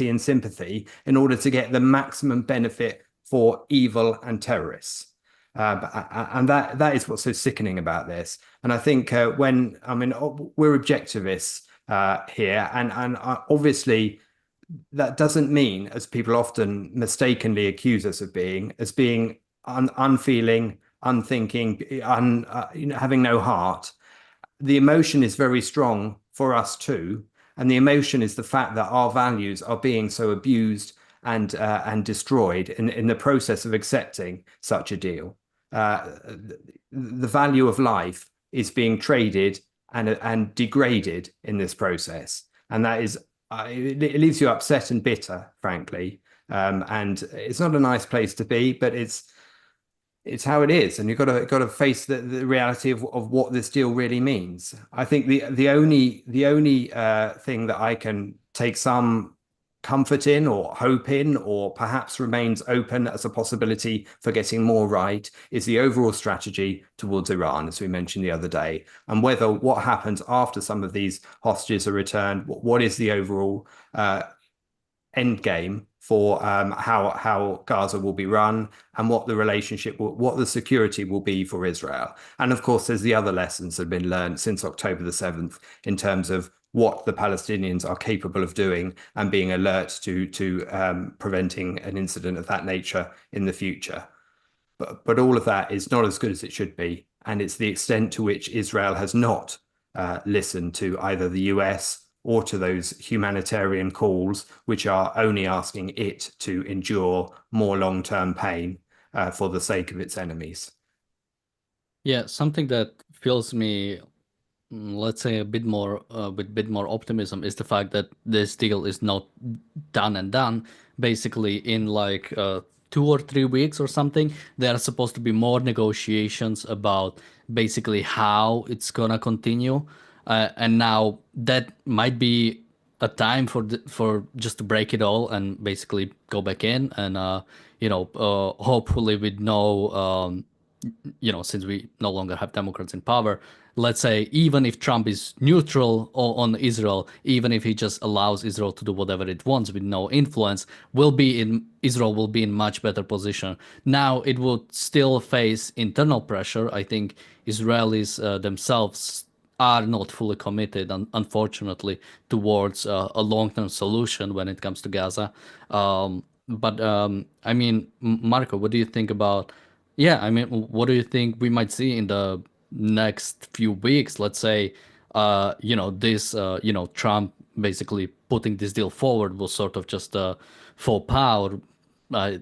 and sympathy in order to get the maximum benefit for evil and terrorists? And that is what's so sickening about this. And I think we're objectivists here, and obviously that doesn't mean, as people often mistakenly accuse us of being, unfeeling, unthinking, having no heart. The emotion is very strong for us too, and the emotion is the fact that our values are being so abused and destroyed in the process of accepting such a deal. The value of life is being traded and degraded in this process, and that is it leaves you upset and bitter, frankly. And it's not a nice place to be, but it's how it is, and you've got to face the reality of what this deal really means. I think the only thing that I can take some comfort in or hope in, or perhaps remains open as a possibility for getting more right, is the overall strategy towards Iran, as we mentioned the other day, and whether what happens after some of these hostages are returned, what is the overall end game for how Gaza will be run, and what the relationship, what the security will be for Israel. And of course, there's the other lessons that have been learned since October the 7th in terms of what the Palestinians are capable of doing and being alert to preventing an incident of that nature in the future. But all of that is not as good as it should be, and it's the extent to which Israel has not listened to either the US or to those humanitarian calls, which are only asking it to endure more long-term pain for the sake of its enemies. Yeah, something that fills me, let's say, a bit more with a bit more optimism is the fact that this deal is not done and done. Basically, in like 2 or 3 weeks or something, there are supposed to be more negotiations about basically how it's gonna continue. And now that might be a time for just to break it all and basically go back in and hopefully with no since we no longer have Democrats in power, let's say, even if Trump is neutral on Israel, even if he just allows Israel to do whatever it wants with no influence, Israel will be in much better position. Now it would still face internal pressure. I think Israelis themselves are not fully committed, unfortunately, towards a long-term solution when it comes to Gaza. But I mean, Marco, what do you think about? Yeah, I mean, what do you think we might see in the next few weeks? Let's say, Trump basically putting this deal forward was sort of just a faux pas, or uh,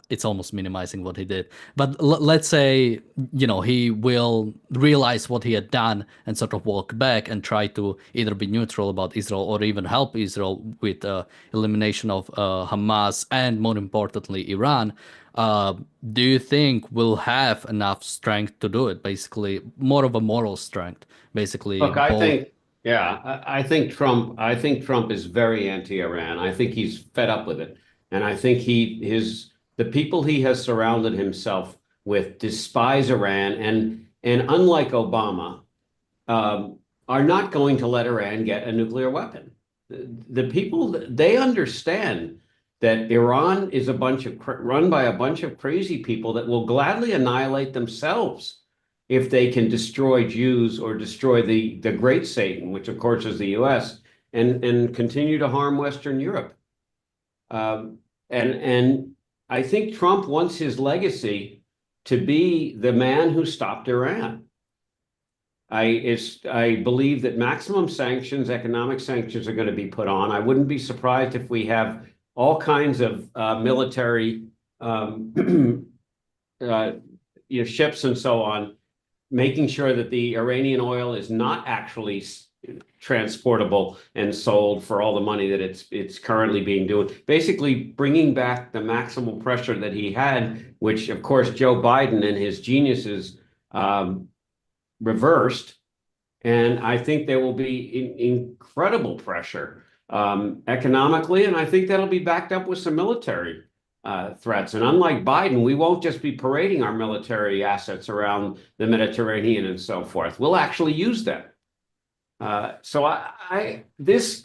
it's almost minimizing what he did. But let's say, he will realize what he had done and sort of walk back and try to either be neutral about Israel or even help Israel with elimination of Hamas and, more importantly, Iran. Do you think we'll have enough strength to do it? Basically, more of a moral strength. Basically, Look, I both. think Yeah, I think Trump is very anti-Iran. I think he's fed up with it. And I think the people he has surrounded himself with despise Iran and unlike Obama, are not going to let Iran get a nuclear weapon. The people, they understand that Iran is run by a bunch of crazy people that will gladly annihilate themselves if they can destroy Jews or destroy the great Satan, which of course is the US, and continue to harm Western Europe. And I think Trump wants his legacy to be the man who stopped Iran. I believe that maximum sanctions, economic sanctions, are going to be put on. I wouldn't be surprised if we have all kinds of military ships and so on, making sure that the Iranian oil is not actually transportable and sold for all the money that it's currently being doing. Basically, bringing back the maximal pressure that he had, which of course Joe Biden and his geniuses reversed. And I think there will be incredible pressure economically, and I think that'll be backed up with some military threats. And unlike Biden, we won't just be parading our military assets around the Mediterranean and so forth. We'll actually use them. So this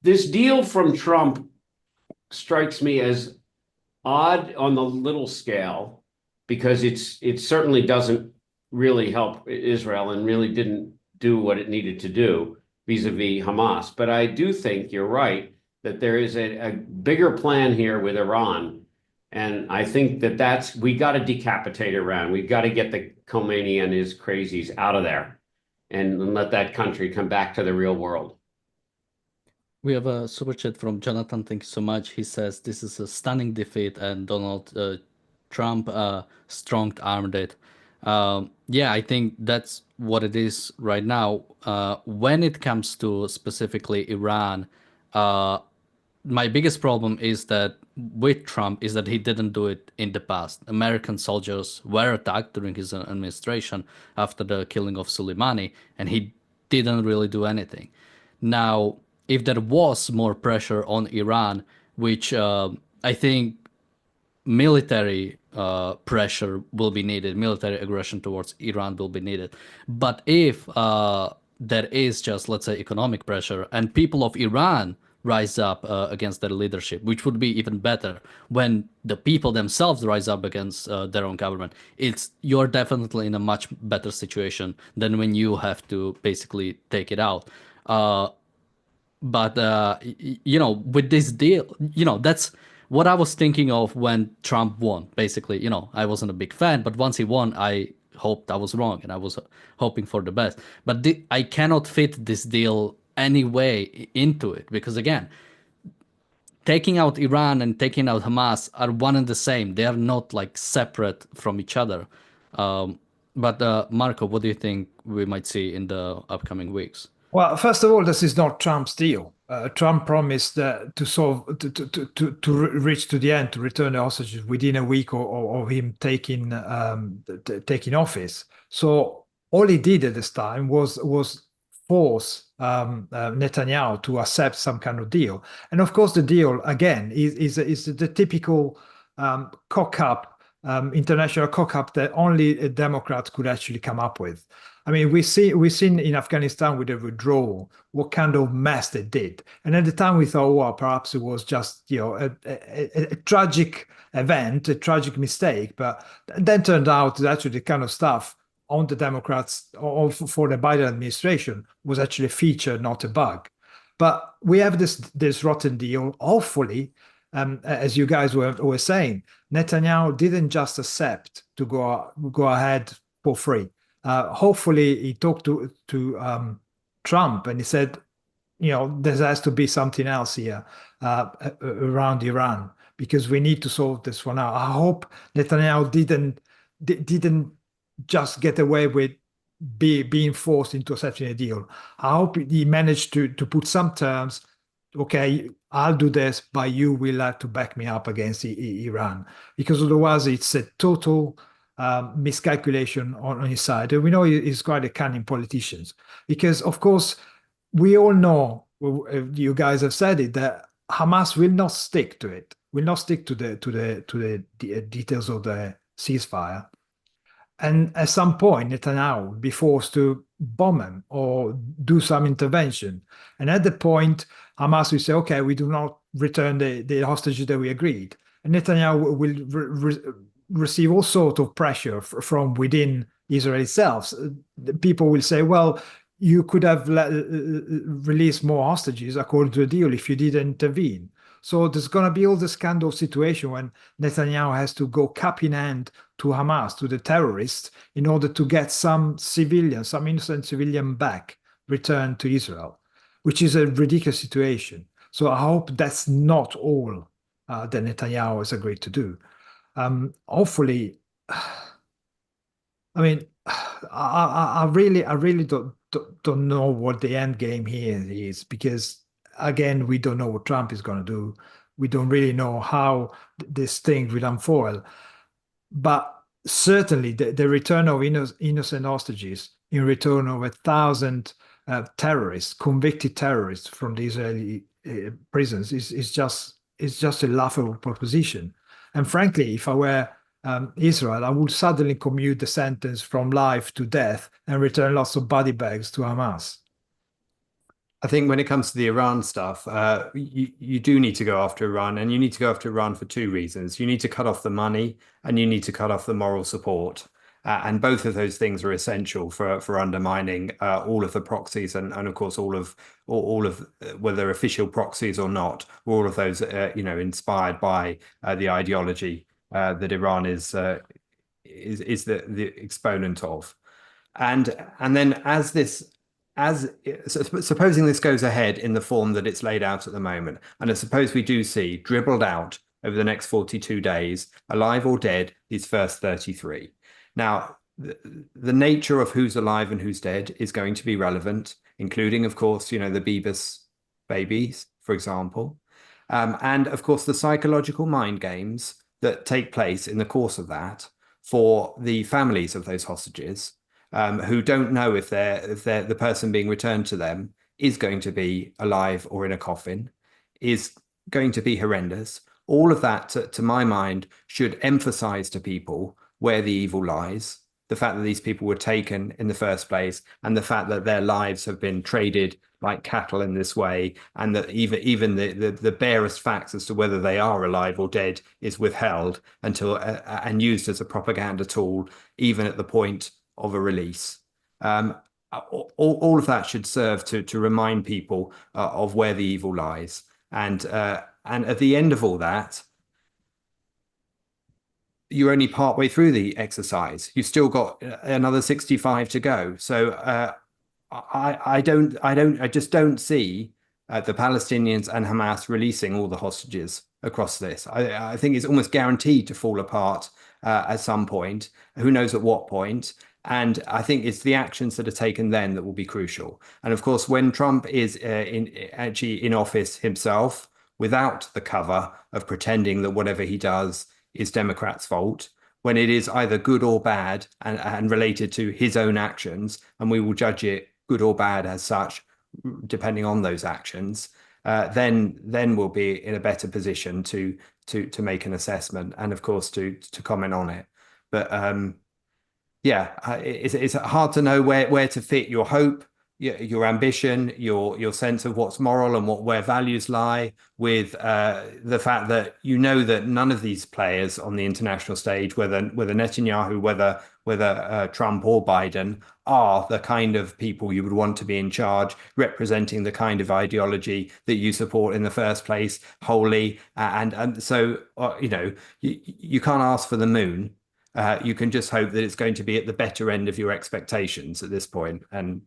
deal from Trump strikes me as odd on the little scale, because it certainly doesn't really help Israel and really didn't do what it needed to do vis-a-vis Hamas. But I do think you're right that there is a bigger plan here with Iran. And I think we got to decapitate Iran. We've got to get the Khomeini and his crazies out of there and let that country come back to the real world. We have a super chat from Jonathan. Thank you so much. He says this is a stunning defeat and Donald Trump strong-armed it. Yeah, I think that's what it is right now. When it comes to specifically Iran, my biggest problem is that with Trump is that he didn't do it in the past. American soldiers were attacked during his administration after the killing of Soleimani, and he didn't really do anything. Now, if there was more pressure on Iran, which I think military pressure will be needed, military aggression towards Iran will be needed. But if there is just, let's say, economic pressure and people of Iran rise up against their leadership, which would be even better when the people themselves rise up against their own government, you're definitely in a much better situation than when you have to basically take it out. But with this deal, that's what I was thinking of when Trump won. Basically, I wasn't a big fan, but once he won, I hoped I was wrong and I was hoping for the best. But I cannot fit this deal any way into it, because again, taking out Iran and taking out Hamas are one and the same. They are not like separate from each other. But Marco, what do you think we might see in the upcoming weeks? Well, first of all, this is not Trump's deal. Trump promised to reach to the end, to return the hostages within a week of him taking office. So all he did at this time was force Netanyahu to accept some kind of deal. And of course, the deal again is the typical cock-up, international cock-up that only Democrats could actually come up with. I mean, we've seen in Afghanistan with the withdrawal what kind of mess they did, and at the time we thought, well, perhaps it was just a tragic event, a tragic mistake. But then turned out that actually the kind of stuff on the Democrats or for the Biden administration was actually a feature, not a bug. But we have this rotten deal. Hopefully, as you guys were saying, Netanyahu didn't just accept to go ahead for free. Hopefully he talked to Trump and he said, there has to be something else here around Iran, because we need to solve this for now. I hope Netanyahu didn't just get away with being forced into accepting a deal. I hope he managed to put some terms. Okay, I'll do this, but you will have to back me up against Iran, because otherwise it's a total miscalculation on his side. And we know he's quite a cunning politician because, of course, we all know, you guys have said it, that Hamas will not stick to it, will not stick to the details of the ceasefire. And at some point, Netanyahu will be forced to bomb him or do some intervention. And at the point, Hamas will say, okay, we do not return the hostages that we agreed. And Netanyahu will receive all sorts of pressure from within Israel itself. People will say, well, you could have released more hostages according to the deal if you didn't intervene. So there's going to be all this kind of situation when Netanyahu has to go cap in hand to Hamas, to the terrorists, in order to get some civilians, some innocent civilian back, returned to Israel, which is a ridiculous situation. So I hope that's not all that Netanyahu has agreed to do. Hopefully, I mean, I really don't know what the end game here is, because again, we don't know what Trump is going to do. We don't really know how this thing will unfold. But certainly, the return of innocent hostages in return of 1,000 terrorists, convicted terrorists from the Israeli prisons is just a laughable proposition. And frankly, if I were Israel, I would suddenly commute the sentence from life to death and return lots of body bags to Hamas. I think when it comes to the Iran stuff, you do need to go after Iran, and you need to go after Iran for two reasons. You need to cut off the money, and you need to cut off the moral support. And both of those things are essential for undermining all of the proxies, and of course all of whether official proxies or not, all of those inspired by the ideology that Iran is the exponent of. And then supposing this goes ahead in the form that it's laid out at the moment, and I suppose we do see dribbled out over the next 42 days, alive or dead, these first 33. Now, the nature of who's alive and who's dead is going to be relevant, including, of course, the Bebas babies, for example, and of course the psychological mind games that take place in the course of that for the families of those hostages. Who don't know if the person being returned to them is going to be alive or in a coffin, is going to be horrendous. All of that, to my mind, should emphasize to people where the evil lies, the fact that these people were taken in the first place, and the fact that their lives have been traded like cattle in this way, and that even the barest facts as to whether they are alive or dead is withheld until and used as a propaganda tool, even at the point of a release. All of that should serve to remind people of where the evil lies. And at the end of all that, you're only partway through the exercise. You've still got another 65 to go. So I just don't see the Palestinians and Hamas releasing all the hostages across this. I think it's almost guaranteed to fall apart at some point. Who knows at what point? And I think it's the actions that are taken then that will be crucial. And of course, when Trump is actually in office himself, without the cover of pretending that whatever he does is Democrats' fault, when it is either good or bad and related to his own actions, and we will judge it good or bad as such, depending on those actions, then we'll be in a better position to make an assessment and, of course, to comment on it. But it's hard to know where to fit your hope, your ambition, your sense of what's moral and where values lie, with the fact that that none of these players on the international stage, whether Netanyahu, whether Trump or Biden, are the kind of people you would want to be in charge, representing the kind of ideology that you support in the first place wholly. And so you can't ask for the moon. You can just hope that it's going to be at the better end of your expectations at this point. And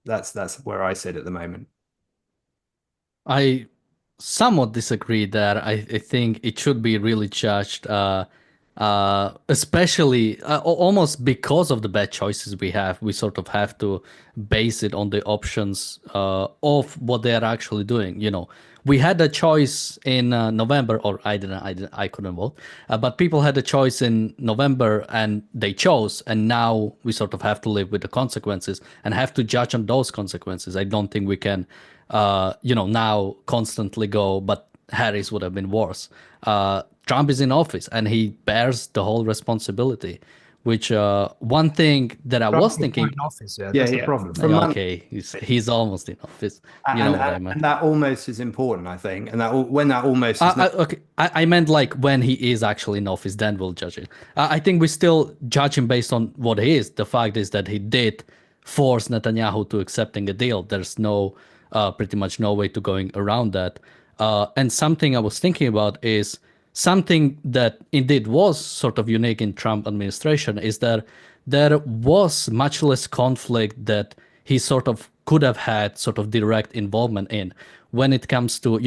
that's where I sit at the moment. I somewhat disagree that I think it should be really judged especially almost because of the bad choices we have. We sort of have to base it on the options of what they are actually doing. We had a choice in November, or I couldn't vote, but people had a choice in November and they chose, and now we sort of have to live with the consequences and have to judge on those consequences. I don't think we can, now constantly go, but Harris would have been worse. Trump is in office and he bears the whole responsibility. Which one thing that I Trump was is not thinking, in office. Yeah, Yeah, that's the yeah. problem. From month, okay, he's almost in office. You know what I meant. and that almost is important, I think. And when that almost is not, Okay, I meant like when he is actually in office, then we'll judge it. I think we still judge him based on what he is. The fact is that he did force Netanyahu to accepting a deal. There's pretty much no way to going around that. And something I was thinking about is something that indeed was sort of unique in Trump administration is that there was much less conflict that he sort of could have had sort of direct involvement in when it comes to,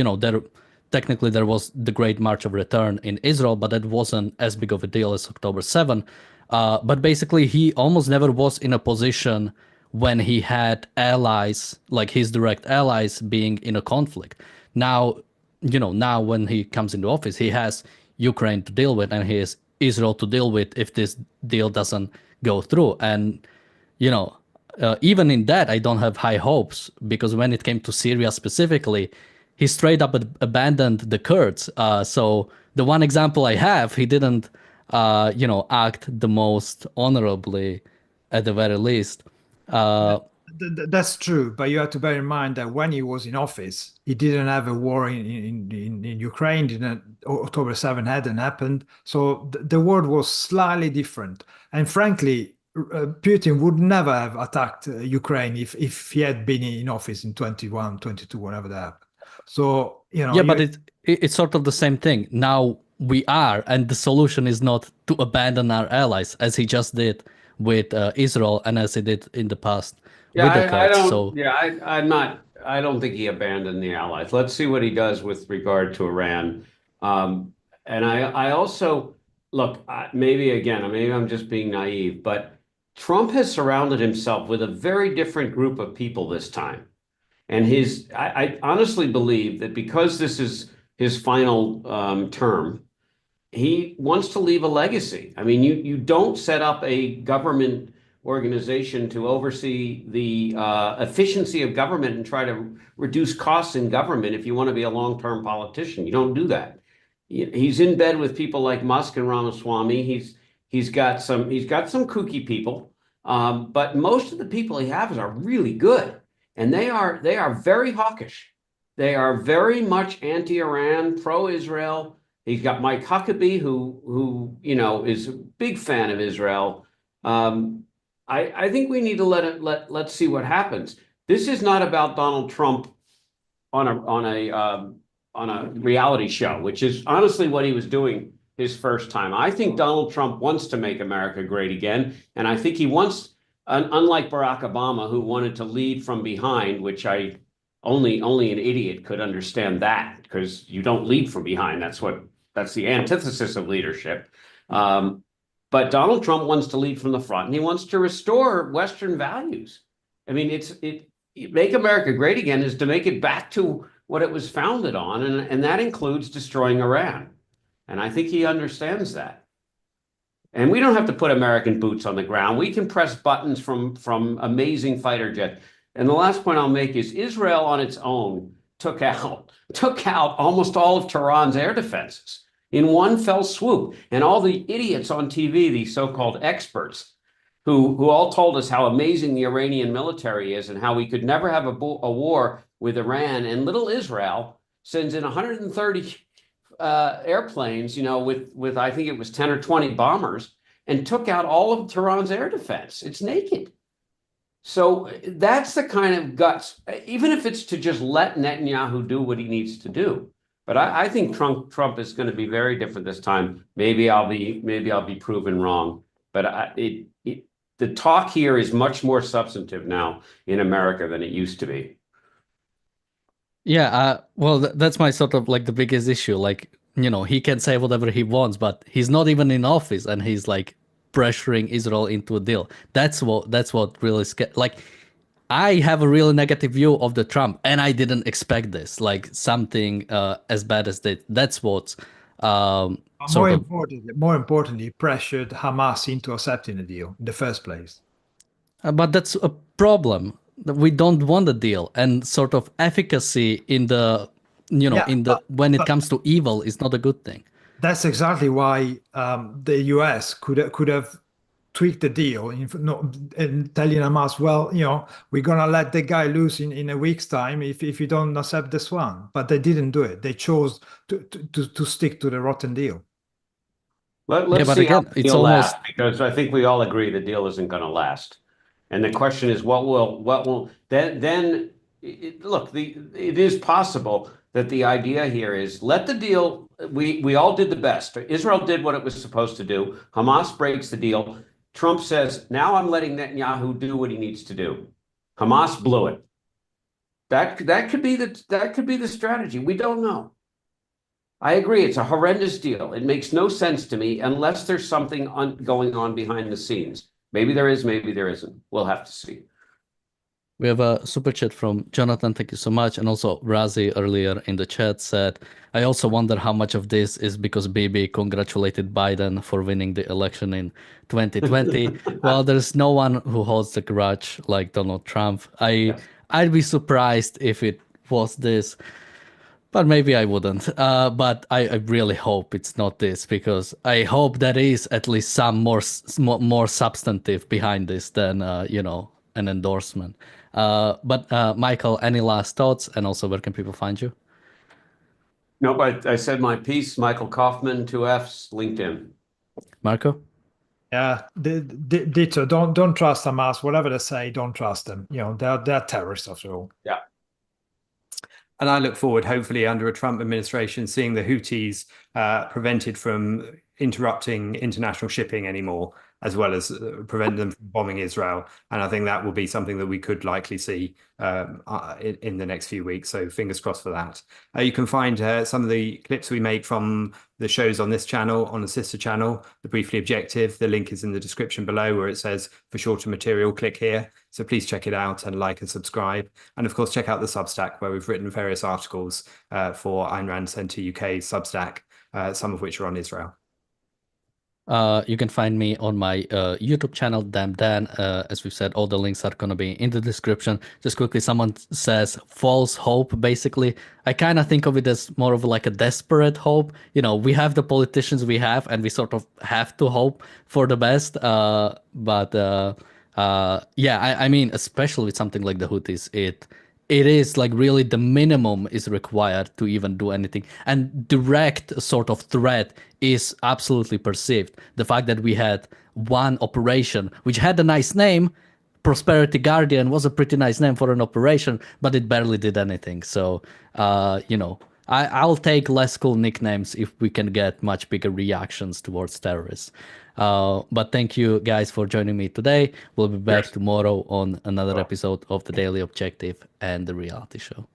technically there was the Great March of Return in Israel, but that wasn't as big of a deal as October 7. But basically, he almost never was in a position when he had allies, like his direct allies, being in a conflict. Now when he comes into office, he has Ukraine to deal with and he has Israel to deal with if this deal doesn't go through. And even in that, I don't have high hopes because when it came to Syria specifically, he straight up abandoned the Kurds. So the one example I have, he didn't, act the most honorably, at the very least. That's true, but you have to bear in mind that when he was in office, he didn't have a war in Ukraine. Didn't October 7 hadn't happened, so the world was slightly different. And frankly, Putin would never have attacked Ukraine if he had been in office in 21, 22, whatever that happened. So Yeah, but it's sort of the same thing. Now we are, and the solution is not to abandon our allies, as he just did with Israel and as he did in the past Yeah, with the I Kurds. don't. So Yeah, I'm not. I don't think he abandoned the allies. Let's see what he does with regard to Iran. Um, and I also look. Maybe again, maybe I'm just being naive, but Trump has surrounded himself with a very different group of people this time. And I honestly believe that because this is his final term, he wants to leave a legacy. I mean, you don't set up a government organization to oversee the efficiency of government and try to reduce costs in government if you want to be a long-term politician. You don't do that. He's in bed with people like Musk and Ramaswamy. He's got some kooky people, but most of the people he has are really good, and they are very hawkish. They are very much anti-Iran, pro-Israel. He's got Mike Huckabee, who is a big fan of Israel. I think we need to let's see what happens. This is not about Donald Trump on a reality show, which is honestly what he was doing his first time. I think Donald Trump wants to make America great again, and I think he wants, unlike Barack Obama, who wanted to lead from behind, which only an idiot could understand that because you don't lead from behind. That's the antithesis of leadership. But Donald Trump wants to lead from the front, and he wants to restore Western values. I mean, make America great again is to make it back to what it was founded on, and that includes destroying Iran. And I think he understands that. And we don't have to put American boots on the ground. We can press buttons from amazing fighter jets. And the last point I'll make is Israel on its own took out almost all of Tehran's air defenses in one fell swoop. And all the idiots on TV, these so-called experts, who all told us how amazing the Iranian military is and how we could never have a war with Iran, and little Israel sends in 130 airplanes, with I think it was 10 or 20 bombers, and took out all of Tehran's air defense. It's naked. So that's the kind of guts, even if it's to just let Netanyahu do what he needs to do. But I think Trump is going to be very different this time. Maybe I'll be proven wrong. But the talk here is much more substantive now in America than it used to be. yeah, well, that's my sort of like the biggest issue. Like he can say whatever he wants, but he's not even in office, and he's like pressuring Israel into a deal. That's what really like. I have a really negative view of the Trump, and I didn't expect this. Like something as bad as that. That's what More sort of. importantly, pressured Hamas into accepting the deal in the first place. But that's a problem. We don't want a deal, and sort of efficacy in the, Yeah, in the when it but comes to evil is not a good thing. that's exactly why the US could have tweaked the deal and telling Hamas, well, we're gonna let the guy loose in a week's time if you don't accept this one. But they didn't do it. They chose to stick to the rotten deal. Yeah, Let's but see how again, the it's deal almost. lasts, because I think we all agree the deal isn't going to last. And the question is, then look, it is possible that the idea here is let the deal, we all did the best. Israel did what it was supposed to do. Hamas breaks the deal. Trump says, now I'm letting Netanyahu do what he needs to do. Hamas blew it. That could be the strategy. We don't know. I agree. It's a horrendous deal. It makes no sense to me unless there's something going on behind the scenes. Maybe there is, maybe there isn't. We'll have to see. We have a super chat from Jonathan. Thank you so much. And also Razi earlier in the chat said, I also wonder how much of this is because Bibi congratulated Biden for winning the election in 2020. Well, there's no one who holds the grudge like Donald Trump. Yes. I'd be surprised if it was this, but maybe I wouldn't. But I really hope it's not this, because I hope there is at least some more substantive behind this than an endorsement. But Michael, any last thoughts? And also, where can people find you? Nope, I said my piece. Michael Kaufman, 2Fs, LinkedIn. Marco? Yeah, ditto. Don't trust Hamas. Whatever they say, don't trust them. They're terrorists after all. Yeah. And I look forward, hopefully, under a Trump administration, seeing the Houthis prevented from interrupting international shipping anymore, as well as prevent them from bombing Israel. And I think that will be something that we could likely see in the next few weeks. So fingers crossed for that. You can find some of the clips we make from the shows on this channel, on the sister channel, The Briefly Objective. The link is in the description below, where it says for shorter material, click here. So please check it out and like and subscribe. And of course, check out the Substack, where we've written various articles for Ayn Rand Centre UK Substack, some of which are on Israel. You can find me on my YouTube channel, Damn Dan. As we've said, all the links are going to be in the description. Just quickly, someone says false hope, basically. I kind of think of it as more of like a desperate hope. We have the politicians we have, and we sort of have to hope for the best. But yeah, I mean, especially with something like the Houthis, it is like really the minimum is required to even do anything. And direct sort of threat is absolutely perceived. The fact that we had one operation, which had a nice name, Prosperity Guardian was a pretty nice name for an operation, but it barely did anything. So, I'll take less cool nicknames if we can get much bigger reactions towards terrorists. But thank you guys for joining me today. We'll be back tomorrow on another episode of The Daily Objective and The Reality Show.